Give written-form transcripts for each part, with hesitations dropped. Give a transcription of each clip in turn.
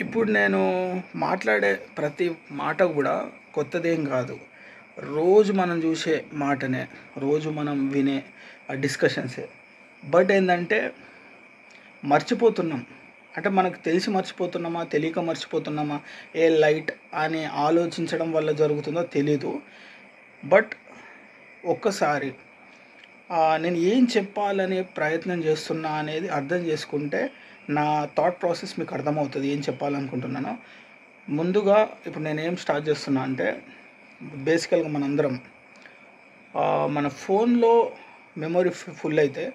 ఇప్పుడు నేను మాట్లాడే ప్రతి మాట కూడా కొత్తదేం కాదు. రోజు మనం చూసే మాటనే, రోజు మనం వినే డిస్కషన్సే. బట్ ఏంటంటే మర్చిపోతున్నాం. అంటే మనకు తెలిసి మర్చిపోతున్నామా, తెలియక మర్చిపోతున్నామా, ఏ లైట్ అని ఆలోచించడం వల్ల జరుగుతుందో తెలీదు. బట్ ఒక్కసారి నేను ఏం చెప్పాలనే ప్రయత్నం చేస్తున్నా అనేది అర్థం చేసుకుంటే నా థాట్ ప్రాసెస్ మీకు అర్థమవుతుంది ఏం చెప్పాలనుకుంటున్నానో. ముందుగా ఇప్పుడు నేను ఏం స్టార్ట్ చేస్తున్నా అంటే, బేసికల్గా మనందరం మన ఫోన్లో మెమొరీ ఫుల్ అయితే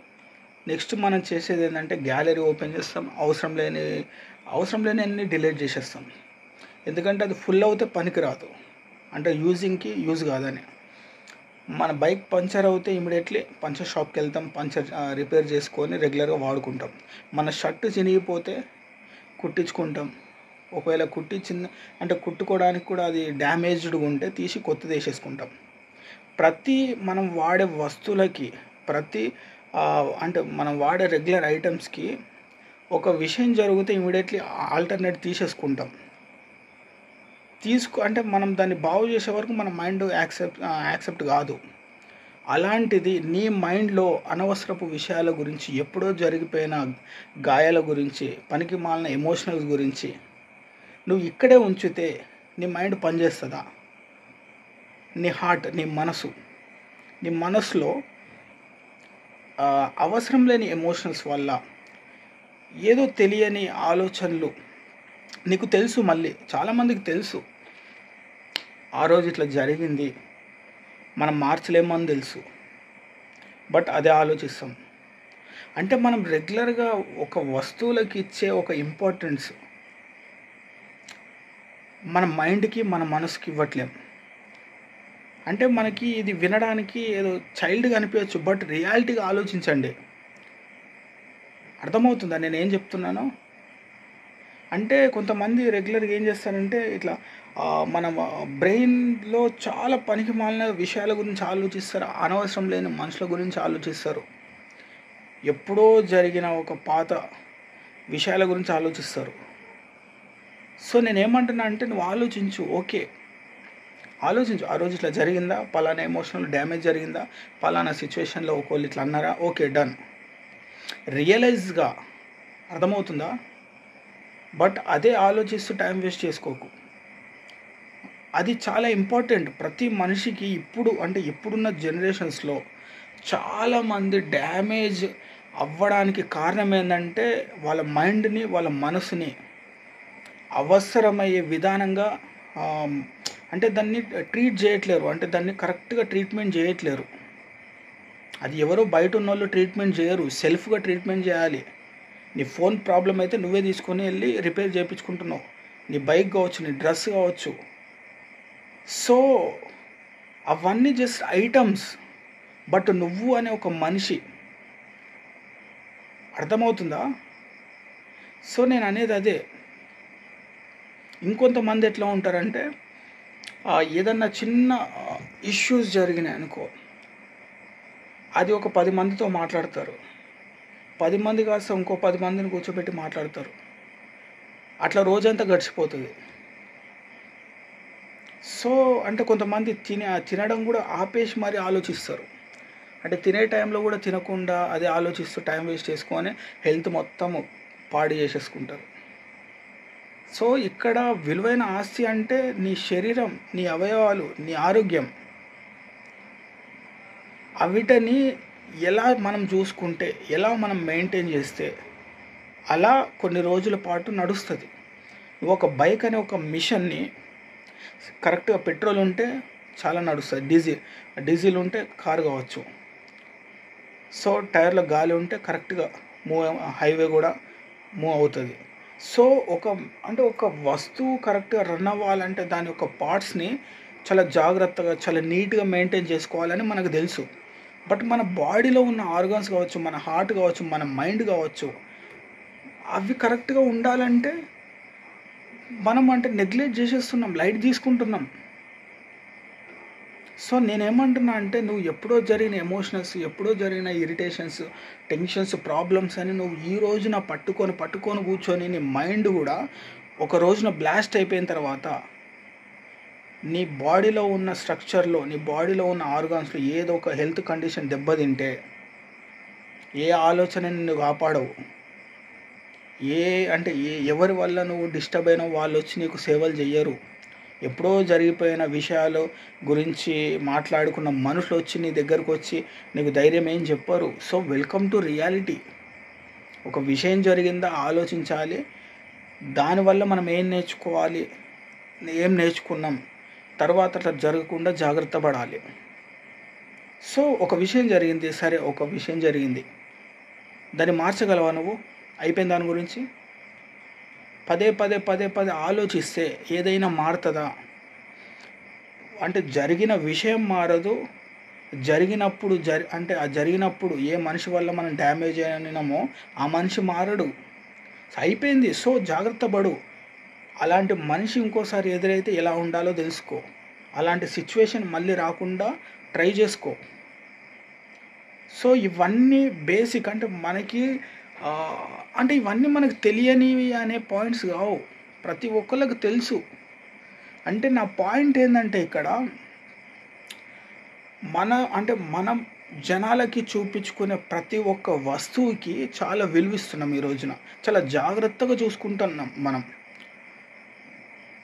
నెక్స్ట్ మనం చేసేది ఏంటంటే గ్యాలరీ ఓపెన్ చేస్తాం, అవసరం లేని అన్ని డిలీట్ చేసేస్తాం. ఎందుకంటే అది ఫుల్ అవుతే పనికిరాదు, అంటే యూజింగ్కి యూజ్ కాదని. మన బైక్ పంచర్ అవుతే ఇమీడియట్లీ పంచర్ షాప్కి వెళ్తాం, పంచర్ రిపేర్ చేసుకొని రెగ్యులర్గా వాడుకుంటాం. మన షర్ట్ చినిగిపోతే కుట్టించుకుంటాం. ఒకవేళ అంటే కుట్టుకోవడానికి కూడా అది డ్యామేజ్డ్గా ఉంటే తీసి కొత్తది వేసేసుకుంటాం. మనం వాడే వస్తువులకి, అంటే మనం వాడే రెగ్యులర్ ఐటమ్స్కి ఒక విషయం జరిగితే ఇమీడియట్లీ ఆల్టర్నేట్ తీసేసుకుంటాం. అంటే మనం దాన్ని బాగు చేసే వరకు మన మైండ్ యాక్సెప్ట్ కాదు. అలాంటిది నీ మైండ్లో అనవసరపు విషయాల గురించి, ఎప్పుడో జరిగిపోయిన గాయాల గురించి, పనికి మాలిన ఎమోషనల్స్ గురించి నువ్వు ఇక్కడే ఉంచితే నీ మైండ్ పనిచేస్తుందా? నీ హార్ట్, నీ మనసులో అవసరం లేని ఎమోషనల్స్ వల్ల ఏదో తెలియని ఆలోచనలు నీకు తెలుసు. మళ్ళీ చాలామందికి తెలుసు ఆ రోజు ఇట్లా జరిగింది, మనం మార్చలేమని తెలుసు, బట్ అదే ఆలోచిస్తాం. అంటే మనం రెగ్యులర్గా ఒక వస్తువులకి ఇచ్చే ఒక ఇంపార్టెన్స్ మన మైండ్కి, మన మనసుకి ఇవ్వట్లేం. అంటే మనకి ఇది వినడానికి ఏదో చైల్డ్గా అనిపించచ్చు, బట్ రియాలిటీగా ఆలోచించండి. అర్థమవుతుందా నేను ఏం చెప్తున్నానో? అంటే కొంతమంది రెగ్యులర్గా ఏం చేస్తారంటే ఇట్లా మన బ్రెయిన్లో చాలా పనికి మాలిన విషయాల గురించి ఆలోచిస్తారు, అనవసరం లేని మనుషుల గురించి ఆలోచిస్తారు, ఎప్పుడో జరిగిన ఒక పాత విషయాల గురించి ఆలోచిస్తారు. సో నేనేమంటున్నా అంటే, నువ్వు ఆలోచించు. ఓకే, ఆలోచించు. ఆ రోజు ఇట్లా జరిగిందా, పలానా ఎమోషనల్ డ్యామేజ్ జరిగిందా, పలానా సిచ్యువేషన్లో ఒకళ్ళు ఇట్లా అన్నారా, ఓకే డన్, రియలైజ్గా. అర్థమవుతుందా? బట్ అదే ఆలోచిస్తూ టైం వేస్ట్ చేసుకోకు. అది చాలా ఇంపార్టెంట్ ప్రతి మనిషికి. ఇప్పుడున్న జనరేషన్స్లో చాలామంది డ్యామేజ్ అవ్వడానికి కారణం ఏంటంటే వాళ్ళ మైండ్ని, వాళ్ళ మనసుని అవసరమయ్యే విధానంగా అంటే దాన్ని ట్రీట్ చేయట్లేరు, అంటే దాన్ని కరెక్ట్గా ట్రీట్మెంట్ చేయట్లేరు. అది ఎవరో బయట ఉన్న వాళ్ళు ట్రీట్మెంట్ చేయరు, సెల్ఫ్గా ట్రీట్మెంట్ చేయాలి. నీ ఫోన్ ప్రాబ్లం అయితే నువ్వే తీసుకొని వెళ్ళి రిపేర్ చేయించుకుంటున్నావు, నీ బైక్ కావచ్చు, నీ డ్రెస్ కావచ్చు. సో అవన్నీ జస్ట్ ఐటమ్స్, బట్ నువ్వు అనే ఒక మనిషి. అర్థమవుతుందా? సో నేను అనేది అదే. ఇంకొంతమంది ఎట్లా ఉంటారంటే, ఏదన్నా చిన్న ఇష్యూస్ జరిగినాయి అనుకో, అది ఒక 10 మందితో మాట్లాడతారు, 10 మంది కాస్త ఇంకో 10 మందిని కూర్చోబెట్టి మాట్లాడతారు, అట్లా రోజంతా గడిచిపోతుంది. సో అంటే కొంతమంది తినడం కూడా ఆపేసి మరీ ఆలోచిస్తారు. అంటే తినే టైంలో కూడా తినకుండా అదే ఆలోచిస్తూ టైం వేస్ట్ చేసుకొని హెల్త్ మొత్తం పాడు చేసేసుకుంటారు. సో ఇక్కడ విలువైన ఆస్తి అంటే నీ శరీరం, నీ అవయవాలు, నీ ఆరోగ్యం. అవిటని ఎలా మనం చూసుకుంటే, ఎలా మనం మెయింటైన్ చేస్తే అలా కొన్ని రోజుల పాటు నడుస్తుంది. ఒక బైక్ అనే ఒక మిషన్ని కరెక్ట్గా పెట్రోల్ ఉంటే చాలా నడుస్తుంది, డీజిల్ ఉంటే కారు కావచ్చు. సో టైర్లో గాలి ఉంటే కరెక్ట్గా హైవే కూడా మూవ్ అవుతుంది. సో ఒక వస్తువు కరెక్ట్గా రన్ అవ్వాలంటే దాని యొక్క పార్ట్స్ని చాలా జాగ్రత్తగా, చాలా నీట్గా మెయింటైన్ చేసుకోవాలని మనకు తెలుసు. బట్ మన బాడీలో ఉన్న ఆర్గాన్స్ కావచ్చు, మన హార్ట్ కావచ్చు, మన మైండ్ కావచ్చు, అవి కరెక్ట్గా ఉండాలంటే మనం నెగ్లెక్ట్ చేసేస్తున్నాం, లైట్ తీసుకుంటున్నాం. సో నేనేమంటున్నా అంటే, నువ్వు ఎప్పుడో జరిగిన ఎమోషనల్స్, ఎప్పుడో జరిగిన ఇరిటేషన్స్, టెన్షన్స్, ప్రాబ్లమ్స్ అని నువ్వు ఈ రోజున పట్టుకొని కూర్చొని నీ మైండ్ కూడా ఒక రోజున బ్లాస్ట్ అయిపోయిన తర్వాత నీ బాడీలో ఉన్న స్ట్రక్చర్లో, నీ బాడీలో ఉన్న ఆర్గాన్స్లో ఏదో ఒక హెల్త్ కండిషన్ దెబ్బతింటే ఏ ఆలోచన నిన్ను కాపాడవు. ఎవరి వల్ల నువ్వు డిస్టర్బ్ అయినా వాళ్ళు వచ్చి నీకు సేవలు చెయ్యరు. ఎప్పుడో జరిగిపోయిన విషయాలు గురించి మాట్లాడుకున్న మనుషులు వచ్చి నీ దగ్గరకు వచ్చి నీకు ధైర్యం ఏం చెప్పరు. So welcome to reality. ఒక విషయం జరిగిందా ఆలోచించాలి, దానివల్ల మనం ఏం నేర్చుకోవాలి, ఏం నేర్చుకున్నాం, తర్వాత అట్లా జరగకుండా జాగ్రత్త పడాలి. సో ఒక విషయం జరిగింది, సరే ఒక విషయం జరిగింది, దాన్ని మార్చగలవా నువ్వు? అయిపోయిన దాని గురించి పదే పదే పదే పదే ఆలోచిస్తే ఏదైనా మారుతుందా? అంటే జరిగిన విషయం మారదు, జరిగినప్పుడు ఆ జరిగినప్పుడు ఏ మనిషి వల్ల మనం డ్యామేజ్ అయినామో ఆ మనిషి మారడు. అయిపోయింది. సో జాగ్రత్త పడు. అలాంటి మనిషి ఇంకోసారి ఎదురైతే ఎలా ఉండాలో తెలుసుకో. అలాంటి సిచ్యువేషన్ మళ్ళీ రాకుండా ట్రై చేసుకో. సో ఇవన్నీ బేసిక్. ఇవన్నీ మనకు తెలియనివి అనే పాయింట్స్ కావు, ప్రతి ఒక్కళ్ళకి తెలుసు. నా పాయింట్ ఏంటంటే ఇక్కడ మనం జనాలకి చూపించుకునే ప్రతి ఒక్క వస్తువుకి చాలా విలువిస్తున్నాం ఈ రోజున, చాలా జాగ్రత్తగా చూసుకుంటున్నాం మనం.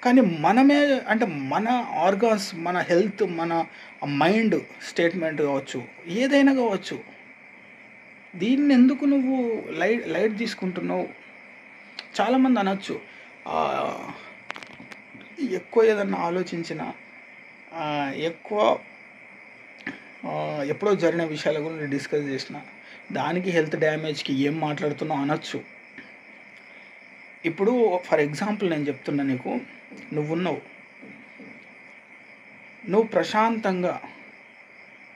కానీ మనమే మన ఆర్గాన్స్, మన హెల్త్, మన మైండ్ స్టేట్మెంట్ కావచ్చు, ఏదైనా కావచ్చు, దీన్ని ఎందుకు నువ్వు లైట్ తీసుకుంటున్నావు? చాలామంది అనొచ్చు, ఎక్కువ ఏదన్నా ఆలోచించినా, ఎప్పుడో జరిగిన విషయాల గురించి డిస్కస్ చేసిన దానికి హెల్త్ డ్యామేజ్కి ఏం మాట్లాడుతున్నావు అనొచ్చు. ఇప్పుడు ఫర్ ఎగ్జాంపుల్ నేను చెప్తున్నా నీకు, నువ్వు ప్రశాంతంగా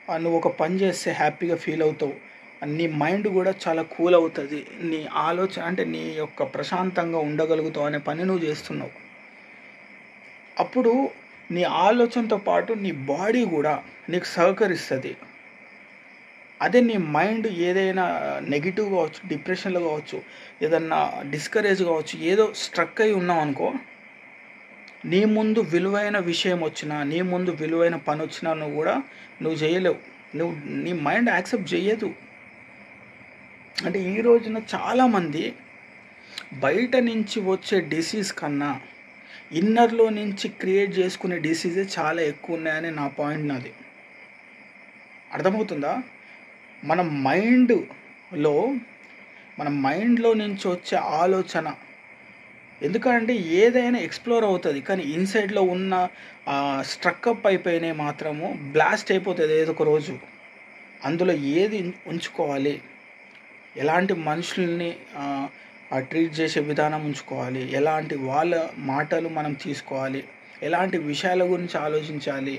నువ్వు ఒక పని చేస్తే హ్యాపీగా ఫీల్ అవుతావు, నీ మైండ్ కూడా చాలా కూల్ అవుతుంది, నీ ఆలోచన నీ యొక్క ప్రశాంతంగా ఉండగలుగుతావు అనే పని నువ్వు చేస్తున్నావు. అప్పుడు నీ ఆలోచనతో పాటు నీ బాడీ కూడా నీకు సహకరిస్తుంది. అదే నీ మైండ్ ఏదైనా నెగిటివ్ కావచ్చు, డిప్రెషన్లో కావచ్చు, ఏదన్నా డిస్కరేజ్ కావచ్చు, ఏదో స్ట్రక్ అయి ఉన్నావు అనుకో, నీ ముందు విలువైన విషయం వచ్చినా, నీ ముందు విలువైన పని వచ్చినా నువ్వు చేయలేవు. నీ మైండ్ యాక్సెప్ట్ చేయదు. ఈ రోజున చాలామంది బయట నుంచి వచ్చే డిసీజ్ కన్నా ఇన్నర్లో నుంచి క్రియేట్ చేసుకునే డిసీజే చాలా ఎక్కువ ఉన్నాయని నా పాయింట్. నాది అర్థమవుతుందా? మన మైండ్లో నుంచి వచ్చే ఆలోచన, ఎందుకంటే ఏదైనా ఎక్స్ప్లోర్ అవుతుంది, కానీ ఇన్సైడ్లో ఉన్న స్ట్రక్అప్ అయిపోయినాయి మాత్రము బ్లాస్ట్ అయిపోతుంది ఏదో ఒక రోజు. అందులో ఏది ఉంచుకోవాలి, ఎలాంటి మనుషుల్ని ట్రీట్ చేసే విధానం ఉంచుకోవాలి, ఎలాంటి వాళ్ళ మాటలు మనం తీసుకోవాలి, ఎలాంటి విషయాల గురించి ఆలోచించాలి.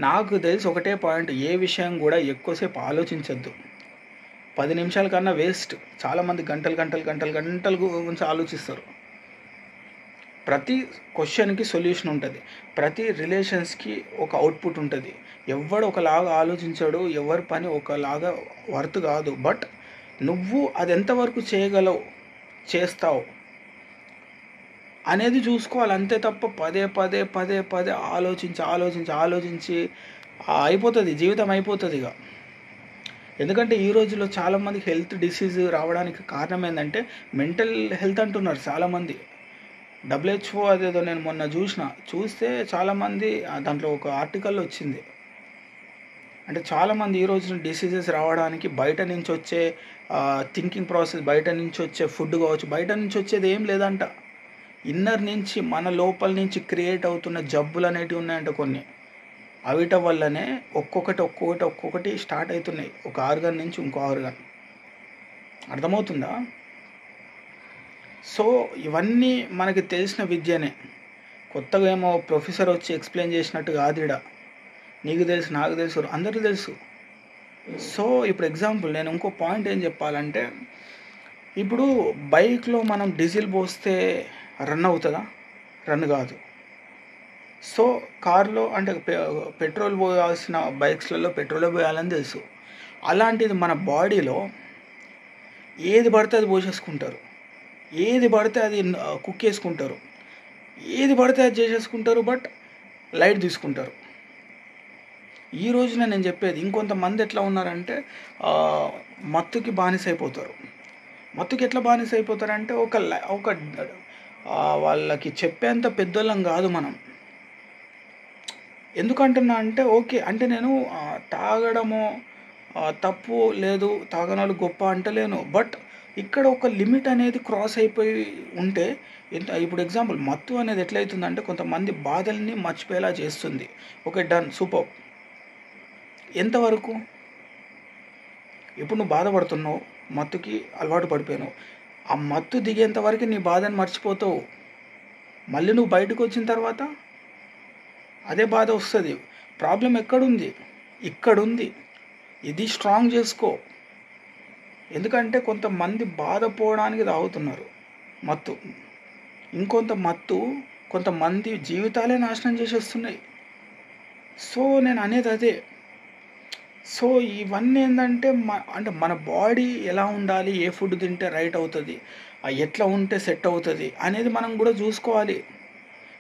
నాకు తెలిసి ఒకటే పాయింట్, ఏ విషయం కూడా ఎక్కువసేపు ఆలోచించద్దు. 10 నిమిషాల కన్నా వేస్ట్. చాలామంది గంటలు గురించి ఆలోచిస్తారు. ప్రతి క్వశ్చన్కి సొల్యూషన్ ఉంటుంది, ప్రతి రిలేషన్స్కి ఒక అవుట్పుట్ ఉంటుంది. ఎవడు ఒకలాగా ఆలోచించాడు, ఎవరి పని ఒకలాగా వర్త్ కాదు. బట్ నువ్వు అది ఎంతవరకు చేస్తావు అనేది చూసుకోవాలి, అంతే తప్ప పదే పదే ఆలోచించి అయిపోతుంది, జీవితం అయిపోతుంది ఇక. ఎందుకంటే ఈ రోజుల్లో చాలామందికి హెల్త్ డిసీజ్ రావడానికి కారణం ఏంటంటే మెంటల్ హెల్త్ అంటున్నారు చాలామంది. WHO అదేదో నేను మొన్న చూస్తే చాలామంది దాంట్లో ఒక ఆర్టికల్లో వచ్చింది. చాలామంది ఈ రోజున డిసీజెస్ రావడానికి బయట నుంచి వచ్చే థింకింగ్ ప్రాసెస్, బయట నుంచి వచ్చే ఫుడ్ కావచ్చు, బయట నుంచి వచ్చేది ఏం లేదంట. ఇన్నర్ నుంచి, మన లోపల నుంచి క్రియేట్ అవుతున్న జబ్బులు అనేటివి ఉన్నాయంట కొన్ని. అవిట వల్లనే ఒక్కొక్కటి స్టార్ట్ అవుతున్నాయి, ఒక ఆర్గన్ నుంచి ఇంకో ఆర్గన్. అర్థమవుతుందా? సో ఇవన్నీ మనకి తెలిసిన విద్యనే, కొత్తగా ఏమో ప్రొఫెసర్ వచ్చి ఎక్స్ప్లెయిన్ చేసినట్టు కాదు. నీకు తెలుసు, నాకు తెలుసు, అందరికీ తెలుసు. సో ఇప్పుడు ఎగ్జాంపుల్ నేను ఇంకో పాయింట్ ఏం చెప్పాలంటే, ఇప్పుడు బైక్లో మనం డీజిల్ పోస్తే రన్ అవుతుందా? రన్ కాదు. సో కార్లో పెట్రోల్ పోయాల్సిన బైక్స్లలో పెట్రోల్ పోయాలని తెలుసు. అలాంటిది మన బాడీలో ఏది పడితే అది పోసేసుకుంటారు, ఏది పడితే అది కుక్కేసుకుంటారు. ఏది పడితే అది చేసేసుకుంటారు, బట్ లైట్ తీసుకుంటారు. ఈ రోజున నేను చెప్పేది, ఇంకొంతమంది ఎట్లా ఉన్నారంటే మత్తుకి బానిస అయిపోతారు. మత్తుకి ఎట్లా బానిస అయిపోతారంటే ఒక వాళ్ళకి చెప్పేంత పెద్దోళ్ళం కాదు మనం. ఎందుకంటున్నా అంటే ఓకే అంటే నేను తాగడము తప్పు లేదు, తాగనాలు గొప్ప అంటలేను, బట్ ఇక్కడ ఒక లిమిట్ అనేది క్రాస్ అయిపోయి ఉంటే ఇప్పుడు ఎగ్జాంపుల్ మత్తు అనేది ఎట్లయితుందంటే కొంతమంది బాధల్ని మర్చిపోయేలా చేస్తుంది. Okay done, super. ఎంతవరకు? ఇప్పుడు నువ్వు బాధపడుతున్నావు, మత్తుకి అలవాటు పడిపోయావు, ఆ మత్తు దిగేంత వరకు నీ బాధని మర్చిపోతావు. మళ్ళీ నువ్వు బయటకు వచ్చిన తర్వాత అదే బాధ వస్తుంది. ప్రాబ్లం ఎక్కడుంది? ఇక్కడుంది. ఇది స్ట్రాంగ్ చేసుకో. ఎందుకంటే కొంతమంది బాధపోవడానికి తాగుతున్నారు మత్తు. కొంతమంది జీవితాలే నాశనం చేసేస్తున్నాయి. సో నేను అనేది అదే. సో ఇవన్నీ ఏంటంటే అంటే మన బాడీ ఎలా ఉండాలి, ఏ ఫుడ్ తింటే రైట్ అవుతుంది, ఎట్లా ఉంటే సెట్ అవుతుంది అనేది మనం కూడా చూసుకోవాలి.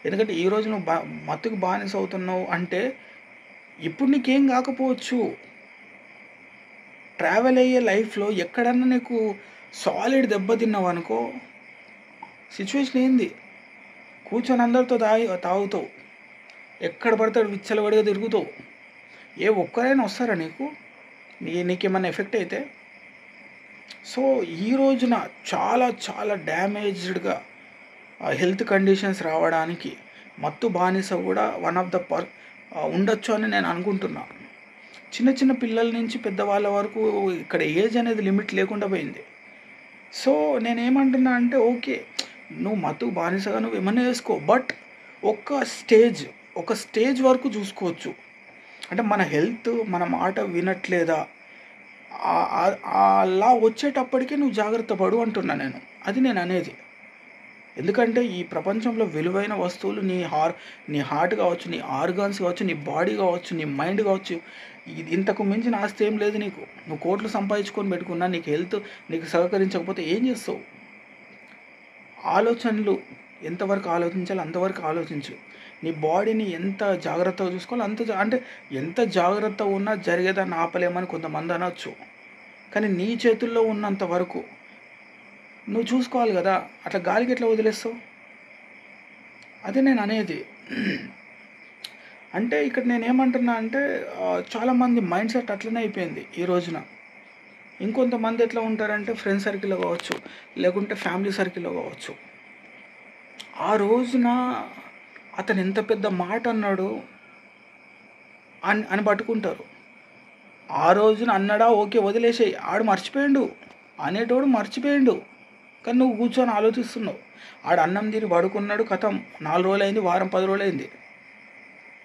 ఎందుకంటే ఈరోజు నువ్వు మత్తుకు బానిస అవుతున్నావు అంటే ఇప్పుడు నీకేం కాకపోవచ్చు, ట్రావెల్ అయ్యే లైఫ్లో ఎక్కడన్నా నీకు సాలిడ్ దెబ్బతిన్నావు అనుకో, సిచ్యువేషన్ ఏంది? కూర్చొని అందరితో తాగుతావు, ఎక్కడ పడతాడు విచ్చలవాడిగా తిరుగుతావు. ఏ ఒక్కరైనా వస్తారా నీకేమన్నా ఎఫెక్ట్ అయితే? సో ఈ రోజున చాలా చాలా డ్యామేజ్డ్గా హెల్త్ కండిషన్స్ రావడానికి మత్తు బానిస కూడా వన్ ఆఫ్ ద ఉండొచ్చు అని నేను అనుకుంటున్నా. చిన్న చిన్న పిల్లల నుంచి పెద్దవాళ్ళ వరకు ఇక్కడ ఏజ్ అనేది లిమిట్ లేకుండా పోయింది. సో నేనేమంటున్నా అంటే ఓకే, నువ్వు మత్తుకు బానిసగా నువ్వు ఏమన్నా చేసుకో, బట్ ఒక స్టేజ్ వరకు చూసుకోవచ్చు. అంటే మన హెల్త్ మన మాట వినట్లేదా, అలా వచ్చేటప్పటికే నువ్వు జాగ్రత్త పడు అంటున్నా నేను. అది నేను అనేది. ఎందుకంటే ఈ ప్రపంచంలో విలువైన వస్తువులు నీ హార్ట్ కావచ్చు, నీ ఆర్గాన్స్ కావచ్చు, నీ బాడీ కావచ్చు, నీ మైండ్ కావచ్చు, ఇంతకు మించిన ఆస్తి ఏం లేదు నీకు. నువ్వు కోట్లు సంపాదించుకొని పెట్టుకున్నా నీకు హెల్త్ నీకు సహకరించకపోతే ఏం చేస్తావు? ఆలోచనలు ఎంతవరకు ఆలోచించాలి అంతవరకు ఆలోచించు. నీ బాడీని ఎంత జాగ్రత్తగా చూసుకోవాలి అంటే ఎంత జాగ్రత్త ఉన్నా జరిగేదాన్ని ఆపలేమని కొంతమంది అనొచ్చు, కానీ నీ చేతుల్లో ఉన్నంత వరకు నువ్వు చూసుకోవాలి కదా. అట్లా గాలికి ఎట్లా వదిలేస్తావు? అదే నేను అనేది. అంటే ఇక్కడ నేనేమంటున్నా అంటే చాలామంది మైండ్ సెట్ అట్లనే అయిపోయింది ఈ రోజున. ఇంకొంతమంది ఎట్లా ఉంటారంటే ఫ్రెండ్ సర్కిల్లో కావచ్చు, లేకుంటే ఫ్యామిలీ సర్కిల్లో కావచ్చు, ఆ రోజున అతను ఎంత పెద్ద మాట అన్నాడు అని పట్టుకుంటారు. ఆ రోజున అన్నాడా, ఓకే వదిలేసేయి, ఆడు మర్చిపోయిండు అనేటోడు మర్చిపోయిండు, కానీ నువ్వు కూర్చొని ఆలోచిస్తున్నావు. ఆడు అన్నం తిని పడుకున్నాడు, కథం 4 రోజులు అయింది, వారం 10 రోజులు అయింది,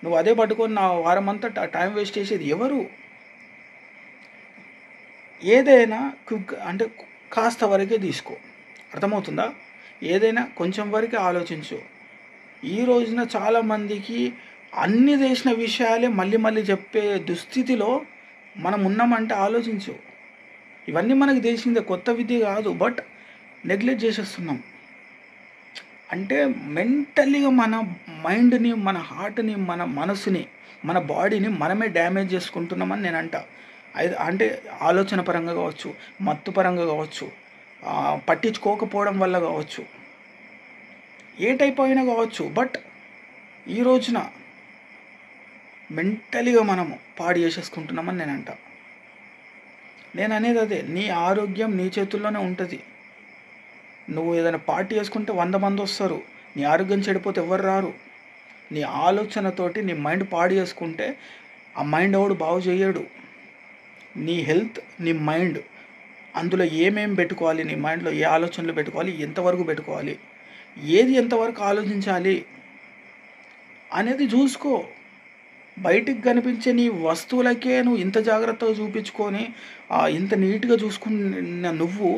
నువ్వు అదే పట్టుకొని నా వారం అంతా టైం వేస్ట్ చేసేది ఎవరు? ఏదైనా అంటే కాస్త వరకే తీసుకో, అర్థమవుతుందా? ఏదైనా కొంచెం వరకే ఆలోచించు. ఈ రోజున చాలామందికి అన్ని చేసిన విషయాలే మళ్ళీ మళ్ళీ చెప్పే దుస్థితిలో మనం ఉన్నామంటే ఆలోచించు. ఇవన్నీ మనకు తెలిసిందే, కొత్త విద్య కాదు, బట్ నెగ్లెక్ట్ చేసేస్తున్నాం. అంటే మెంటల్లీగా మన మైండ్ని, మన హార్ట్ని, మన మనసుని, మన బాడీని మనమే డ్యామేజ్ చేసుకుంటున్నామని నేను అంటే ఆలోచన పరంగా కావచ్చు, మత్తు పరంగా కావచ్చు, పట్టించుకోకపోవడం వల్ల కావచ్చు, ఏ టైప్ అయినా కావచ్చు, బట్ ఈ రోజున మెంటలీగా మనము పాడు చేసేసుకుంటున్నామని నేను అనేది అదే. నీ ఆరోగ్యం నీ చేతుల్లోనే ఉంటుంది. నువ్వు ఏదైనా పార్టీ చేసుకుంటే 100 మంది వస్తారు, నీ ఆరోగ్యం చెడిపోతే ఎవరు రారు. నీ ఆలోచనతోటి నీ మైండ్ పాడు చేసుకుంటే ఆ మైండ్ ఎవడు బాగు చేయడు. నీ హెల్త్, నీ మైండ్, అందులో ఏమేమి పెట్టుకోవాలి, నీ మైండ్లో ఏ ఆలోచనలు పెట్టుకోవాలి, ఎంతవరకు పెట్టుకోవాలి, ఏది ఎంతవరకు ఆలోచించాలి అనేది చూసుకో. బయటికి కనిపించే నీ వస్తువులకే నువ్వు ఇంత జాగ్రత్తగా చూపించుకొని ఇంత నీట్గా చూసుకున్న నువ్వు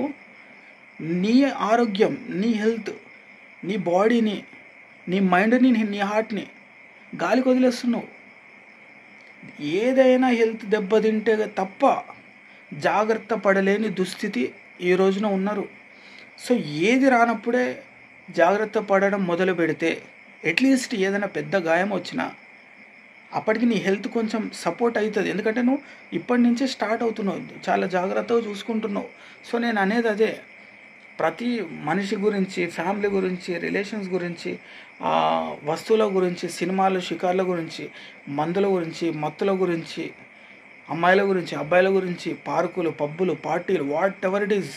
నీ ఆరోగ్యం, నీ హెల్త్, నీ బాడీని, నీ మైండ్ని, నీ హార్ట్ని గాలికి వదిలేస్తున్నావు. ఏదైనా హెల్త్ దెబ్బతింటే తప్ప జాగ్రత్త పడలేని దుస్థితి ఈ రోజున ఉన్నారు. సో ఏది రానప్పుడే జాగ్రత్త పడడం మొదలు పెడితే అట్లీస్ట్ ఏదైనా పెద్ద గాయం వచ్చినా అప్పటికి నీ హెల్త్ కొంచెం సపోర్ట్ అవుతుంది. ఎందుకంటే నువ్వు ఇప్పటి నుంచే స్టార్ట్ అవుతున్నావు, చాలా జాగ్రత్తగా చూసుకుంటున్నావు. సో నేను అనేది అదే, ప్రతి మనిషి గురించి, ఫ్యామిలీ గురించి, రిలేషన్స్ గురించి, వస్తువుల గురించి, సినిమాలు షికార్ల గురించి, మందుల గురించి, మత్తుల గురించి, అమ్మాయిల గురించి, అబ్బాయిల గురించి, పార్కులు, పబ్బులు, పార్టీలు, వాట్ ఎవర్ ఇట్ ఈజ్,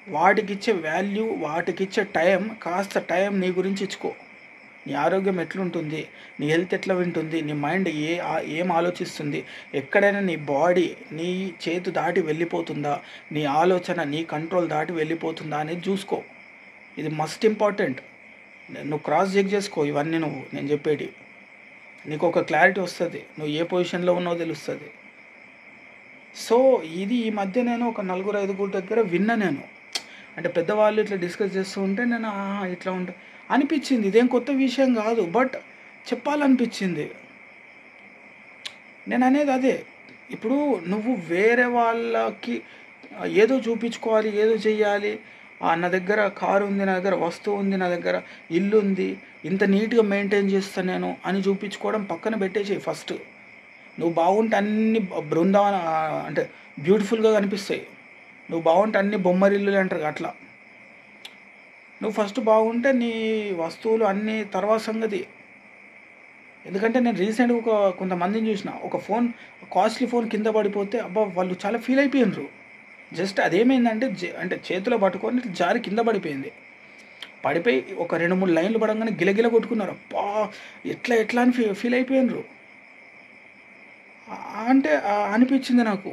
వాటికిచ్చే వాల్యూ, వాటికిచ్చే టైం, కాస్త టైం నీ గురించి ఇచ్చుకో. నీ ఆరోగ్యం ఎట్లుంటుంది, నీ హెల్త్ ఎట్లా వింటుంది, నీ మైండ్ ఏం ఆలోచిస్తుంది, ఎక్కడైనా నీ బాడీ నీ చేతు దాటి వెళ్ళిపోతుందా, నీ ఆలోచన నీ కంట్రోల్ దాటి వెళ్ళిపోతుందా అనేది చూసుకో. ఇది మస్ట్ ఇంపార్టెంట్. నువ్వు క్రాస్ చెక్ చేసుకో ఇవన్నీ. నేను చెప్పేటి నీకు ఒక క్లారిటీ వస్తుంది, నువ్వు ఏ పొజిషన్లో ఉన్నావో తెలుస్తుంది. సో ఇది ఈ మధ్య నేను ఒక 4-5 దగ్గర విన్నా. నేను అంటే పెద్దవాళ్ళు ఇట్లా డిస్కస్ చేస్తూ ఉంటే నేను ఇట్లా ఉంటా అనిపించింది. ఇదేం కొత్త విషయం కాదు, బట్ చెప్పాలనిపించింది. నేను అనేది అదే, ఇప్పుడు నువ్వు వేరే వాళ్ళకి ఏదో చూపించుకోవాలి, ఏదో చెయ్యాలి, నా దగ్గర కారు ఉంది, నా దగ్గర వస్తువు ఉంది, నా దగ్గర ఇల్లు ఉంది, ఇంత నీట్గా మెయింటైన్ చేస్తాను నేను అని చూపించుకోవడం పక్కన పెట్టేసి ఫస్ట్ నువ్వు బాగుంటే అన్ని బృందావన అంటే బ్యూటిఫుల్గా కనిపిస్తాయి. నువ్వు బాగుంటే అన్ని బొమ్మరిల్లు అంటారు అట్లా. నువ్వు ఫస్ట్ బాగుంటే నీ వస్తువులు అన్నీ తర్వాత సంగతి. ఎందుకంటే నేను రీసెంట్గా కొంతమందిని చూసిన, ఒక ఫోన్, కాస్ట్లీ ఫోన్ కింద పడిపోతే అబ్బా వాళ్ళు చాలా ఫీల్ అయిపోయినారు. జస్ట్ అదేమైందంటే అంటే చేతిలో పట్టుకొని జారి కింద పడిపోయి ఒక 2-3 లైన్లు పడంగానే గిలగిల కొట్టుకున్నారు. అబ్బా ఎట్లా అని ఫీల్ అయిపోయినారు. అంటే అనిపించింది నాకు,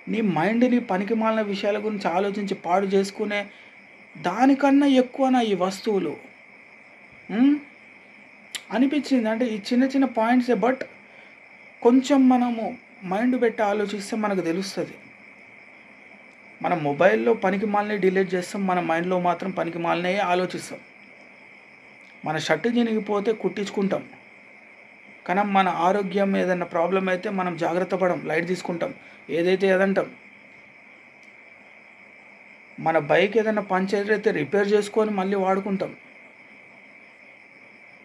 నీ మైండ్ని పనికి మాలిన విషయాల గురించి ఆలోచించి పాడు చేసుకునే దానికన్నా ఎక్కువనా ఈ వస్తువులు అనిపించింది. అంటే ఈ చిన్న చిన్న పాయింట్సే, బట్ కొంచెం మనము మైండ్ పెట్టి ఆలోచిస్తే మనకు తెలుస్తుంది. మన మొబైల్లో పనికి మాలినే డిలీట్ చేస్తాం, మన మైండ్లో మాత్రం పనికి మాలినే ఆలోచిస్తాం. మన షర్టు చినిగిపోతే కుట్టించుకుంటాం, కానీ మన ఆరోగ్యం ఏదైనా ప్రాబ్లం అయితే మనం జాగ్రత్త పడం, లైట్ తీసుకుంటాం, ఏదైతే అదంటాం. మన బైక్ ఏదైనా పంచర్ అయితే రిపేర్ చేసుకొని మళ్ళీ వాడుకుంటాం.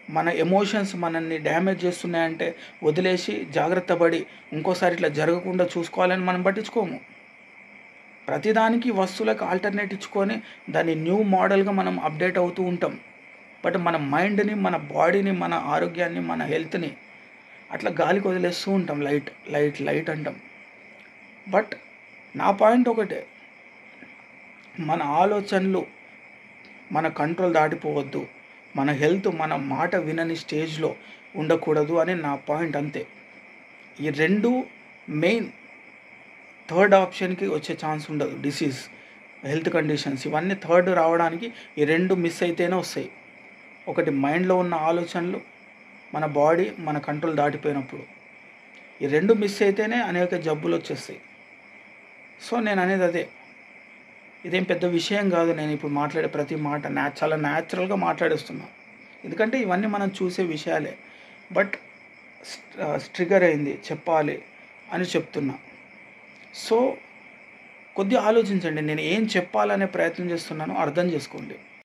మన ఎమోషన్స్ మనల్ని డ్యామేజ్ చేస్తున్నాయంటే వదిలేసి జాగ్రత్త పడి ఇంకోసారి ఇట్లా జరగకుండా చూసుకోవాలని మనం పట్టించుకోము. ప్రతిదానికి వస్తువులకు ఆల్టర్నేట్ ఇచ్చుకొని దాన్ని న్యూ మోడల్గా మనం అప్డేట్ అవుతూ ఉంటాం. బట్ మన మైండ్ని, మన బాడీని, మన ఆరోగ్యాన్ని, మన హెల్త్ని అట్లా గాలికి వదిలేస్తూ ఉంటాం. లైట్ లైట్ లైట్ అంటాం. బట్ నా పాయింట్ ఒకటే, మన ఆలోచనలు మన కంట్రోల్ దాటిపోవద్దు, మన హెల్త్ మన మాట వినని స్టేజ్లో ఉండకూడదు అని నా పాయింట్, అంతే. ఈ రెండు మెయిన్. థర్డ్ ఆప్షన్కి వచ్చే ఛాన్స్ ఉండదు. డిసీజ్, హెల్త్ కండిషన్స్ ఇవన్నీ థర్డ్ రావడానికి ఈ రెండు మిస్ అయితేనే వస్తాయి. ఒకటి మైండ్లో ఉన్న ఆలోచనలు, మన బాడీ మన కంట్రోల్ దాటిపోయినప్పుడు. ఈ రెండు మిస్ అయితేనే అనేక జబ్బులు వచ్చేస్తాయి. సో నేను అనేది అదే, ఇదేం పెద్ద విషయం కాదు. నేను ఇప్పుడు మాట్లాడే ప్రతి మాట చాలా న్యాచురల్గా మాట్లాడేస్తున్నా, ఎందుకంటే ఇవన్నీ మనం చూసే విషయాలే. బట్ ట్రిగర్ అయింది, చెప్పాలి అని చెప్తున్నా. సో కొద్దిగా ఆలోచించండి, నేను ఏం చెప్పాలనే ప్రయత్నం చేస్తున్నానో అర్థం చేసుకోండి.